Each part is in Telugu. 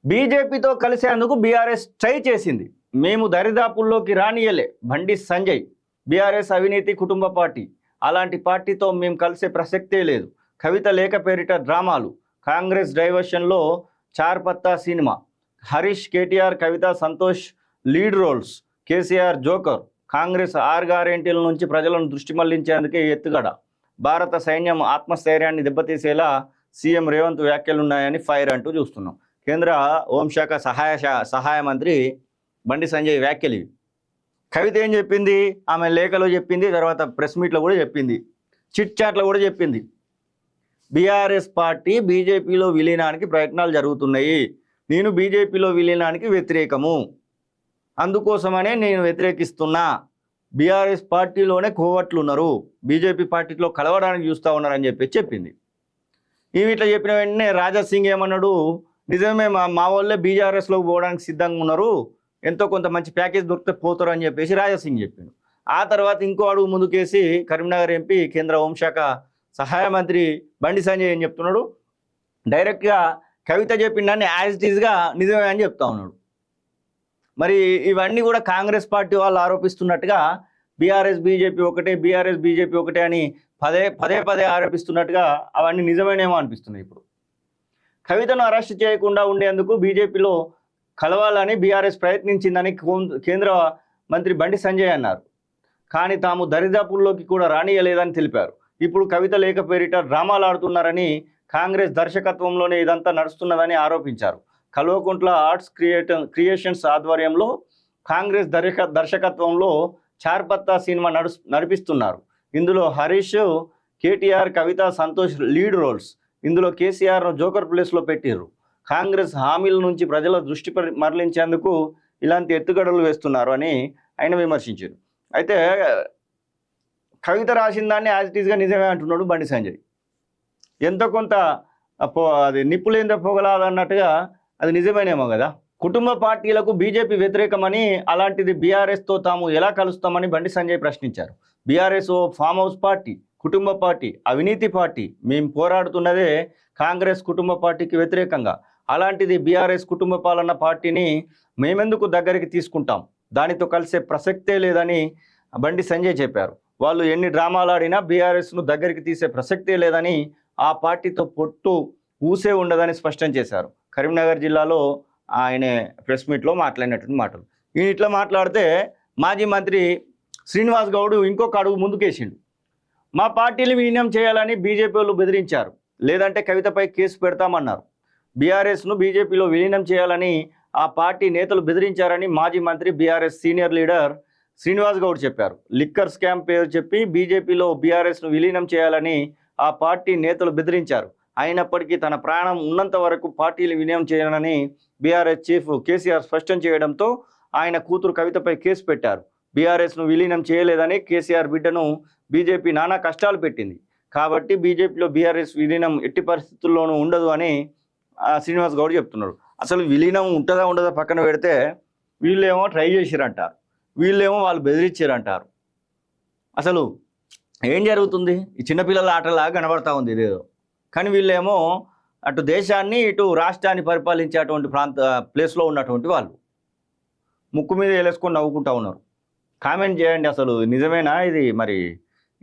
బీజేపీతో కలిసేందుకు బీఆర్ఎస్ ట్రై చేసింది. మేము దరిదాపుల్లోకి రానియలే బండి సంజయ్. బీఆర్ఎస్ అవినీతి కుటుంబ పార్టీ, అలాంటి పార్టీతో మేము కలిసే ప్రసక్తే లేదు. కవిత లేఖ పేరిట డ్రామాలు, కాంగ్రెస్ డైవర్షన్లో చార్పత్తా సినిమా, Harish KTR Kavitha Santosh lead roles, KCR joker, Congress 6 గ్యారెంటీల నుంచి ప్రజలను దృష్టి మళ్లించేందుకే ఎత్తుగడ, భారత సైన్యం ఆత్మస్థైర్యాన్ని దెబ్బతీసేలా సీఎం రేవంత్ వ్యాఖ్యలున్నాయని ఫైర్ అంటూ చూస్తున్నాం. కేంద్ర హోంశాఖ సహాయ మంత్రి బండి సంజయ్ వ్యాఖ్యలు. కవిత ఏం చెప్పింది? ఆమె లేఖలో చెప్పింది, తర్వాత ప్రెస్ మీట్లో కూడా చెప్పింది, చిట్ చాట్లో కూడా చెప్పింది. బీఆర్ఎస్ పార్టీ బీజేపీలో విలీనానికి ప్రయత్నాలు జరుగుతున్నాయి. నేను బీజేపీలో విలీనానికి వ్యతిరేకము, అందుకోసమనే నేను వ్యతిరేకిస్తున్నా. బీఆర్ఎస్ పార్టీలోనే కోవట్లు ఉన్నారు, బీజేపీ పార్టీలో కలవడానికి చూస్తూ ఉన్నారని చెప్పింది. ఈమె ఇట్లా చెప్పిన వెంటనే రాజా సింగ్ ఏమన్నాడు? నిజమే, మా వాళ్ళే బీఆర్ఎస్లోకి పోవడానికి సిద్ధంగా ఉన్నారు, ఎంతో కొంత మంచి ప్యాకేజ్ దొరికితే పోతారు అని చెప్పేసి రాజా సింగ్ చెప్పిండు. ఆ తర్వాత ఇంకో అడుగు ముందుకేసి కరీంనగర్ ఎంపీ కేంద్ర హోంశాఖ సహాయ మంత్రి బండి సంజయ్ ఏం చెప్తున్నాడు? డైరెక్ట్గా కవిత చెప్పిండని యాజ్ ఇట్ ఈజ్గా నిజమే అని చెప్తా ఉన్నాడు. మరి ఇవన్నీ కూడా కాంగ్రెస్ పార్టీ వాళ్ళు ఆరోపిస్తున్నట్టుగా బీఆర్ఎస్ బీజేపీ ఒకటే అని పదే ఆరోపిస్తున్నట్టుగా అవన్నీ నిజమేనేమో అనిపిస్తున్నాయి. ఇప్పుడు కవితను అరెస్ట్ చేయకుండా ఉండేందుకు బీజేపీలో కలవాలని బీఆర్ఎస్ ప్రయత్నించిందని కేంద్ర మంత్రి బండి సంజయ్ అన్నారు. కానీ తాము దరిదాపుల్లోకి కూడా రానియలేదని తెలిపారు. ఇప్పుడు కవిత లేఖ పేరిట డ్రామాలు ఆడుతున్నారని, కాంగ్రెస్ దర్శకత్వంలోనే ఇదంతా నడుస్తున్నదని ఆరోపించారు. కల్వకుంట్ల ఆర్ట్స్ క్రియేషన్స్ ఆధ్వర్యంలో కాంగ్రెస్ దర్శకత్వంలో చార్పత్తా సినిమా నడిపిస్తున్నారు. ఇందులో హరీష్ కేటీఆర్ కవిత సంతోష్ లీడ్ రోల్స్. ఇందులో కేసీఆర్ను జోకర్ ప్లేస్లో పెట్టిర్రు. కాంగ్రెస్ హామీల నుంచి ప్రజల దృష్టి మరలించేందుకు ఇలాంటి ఎత్తుగడలు వేస్తున్నారు అని ఆయన విమర్శించారు. అయితే కవిత రాసిన దాన్ని యాజ్ ఇట్ ఈస్గా నిజమే అంటున్నాడు బండి సంజయ్. ఎంతో కొంత అది నిప్పులేందో పొగలాదన్నట్టుగా అది నిజమేనేమో కదా. కుటుంబ పార్టీలకు బీజేపీ వ్యతిరేకమని, అలాంటిది బీఆర్ఎస్తో తాము ఎలా కలుస్తామని బండి సంజయ్ ప్రశ్నించారు. బీఆర్ఎస్ ఓ ఫామ్ హౌస్ పార్టీ, కుటుంబ పార్టీ, అవినీతి పార్టీ. మేము పోరాడుతున్నదే కాంగ్రెస్ కుటుంబ పార్టీకి వ్యతిరేకంగా. అలాంటిది బీఆర్ఎస్ కుటుంబ పాలన పార్టీని మేమెందుకు దగ్గరికి తీసుకుంటాం? దానితో కలిసే ప్రసక్తే లేదని బండి సంజయ్ చెప్పారు. వాళ్ళు ఎన్ని డ్రామాలు ఆడినా బీఆర్ఎస్ను దగ్గరికి తీసే ప్రసక్తే లేదని, ఆ పార్టీతో పొట్టు ఊసే ఉండదని స్పష్టం చేశారు. కరీంనగర్ జిల్లాలో ఆయన ప్రెస్ మీట్లో మాట్లాడినటువంటి మాటలు. ఈయన ఇట్లా మాట్లాడితే మాజీ మంత్రి శ్రీనివాస్ గౌడ్ ఇంకొక అడుగు ముందుకేసిండు. మా పార్టీని విలీనం చేయాలని బీజేపీ వాళ్ళు బెదిరించారు, లేదంటే కవితపై కేసు పెడతామన్నారు. బీఆర్ఎస్ను బీజేపీలో విలీనం చేయాలని ఆ పార్టీ నేతలు బెదిరించారని మాజీ మంత్రి బీఆర్ఎస్ సీనియర్ లీడర్ శ్రీనివాస్ గౌడ్ చెప్పారు. లిక్కర్ స్కామ్ పేరు చెప్పి బీజేపీలో బీఆర్ఎస్ను విలీనం చేయాలని ఆ పార్టీ నేతలు బెదిరించారు. అయినప్పటికీ తన ప్రాణం ఉన్నంత వరకు పార్టీలు విలీనం చేయాలని బీఆర్ఎస్ చీఫ్ కేసీఆర్ స్పష్టం చేయడంతో ఆయన కూతురు కవితపై కేసు పెట్టారు. బీఆర్ఎస్ను విలీనం చేయలేదని కేసీఆర్ బిడ్డను బీజేపీ నానా కష్టాలు పెట్టింది, కాబట్టి బీజేపీలో బీఆర్ఎస్ విలీనం ఎట్టి పరిస్థితుల్లోనూ ఉండదు అని శ్రీనివాస్ గౌడ్ చెప్తున్నారు. అసలు విలీనం ఉంటుందా ఉండదా పక్కన పెడితే, వీళ్ళేమో ట్రై చేసిరంటారు, వీళ్ళేమో వాళ్ళు బెదిరించారంటారు. అసలు ఏం జరుగుతుంది? ఈ చిన్నపిల్లల ఆటలాగా కనబడతా ఉంది ఇదేదో. కానీ వీళ్ళేమో అటు దేశాన్ని ఇటు రాష్ట్రాన్ని పరిపాలించేటువంటి ప్లేస్లో ఉన్నటువంటి వాళ్ళు ముక్కు మీద వేలేసుకొని నవ్వుకుంటా ఉన్నారు. కామెంట్ చేయండి, అసలు నిజమేనా ఇది? మరి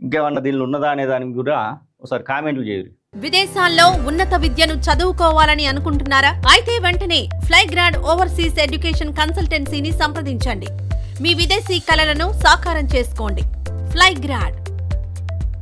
ఇంకేమన్నా దీనిలో ఉన్నదా అనే దానికి కూడా ఒకసారి కామెంట్లు చేయండి. విదేశాల్లో ఉన్నత విద్యను చదువుకోవాలని అనుకుంటున్నారా? అయితే వెంటనే ఫ్లైగ్రాండ్ ఓవర్సీస్ ఎడ్యుకేషన్ కన్సల్టెన్సీని సంప్రదించండి. మీ విదేశీ కలలను సాకారం చేసుకోండి. ఫ్లైగ్రాండ్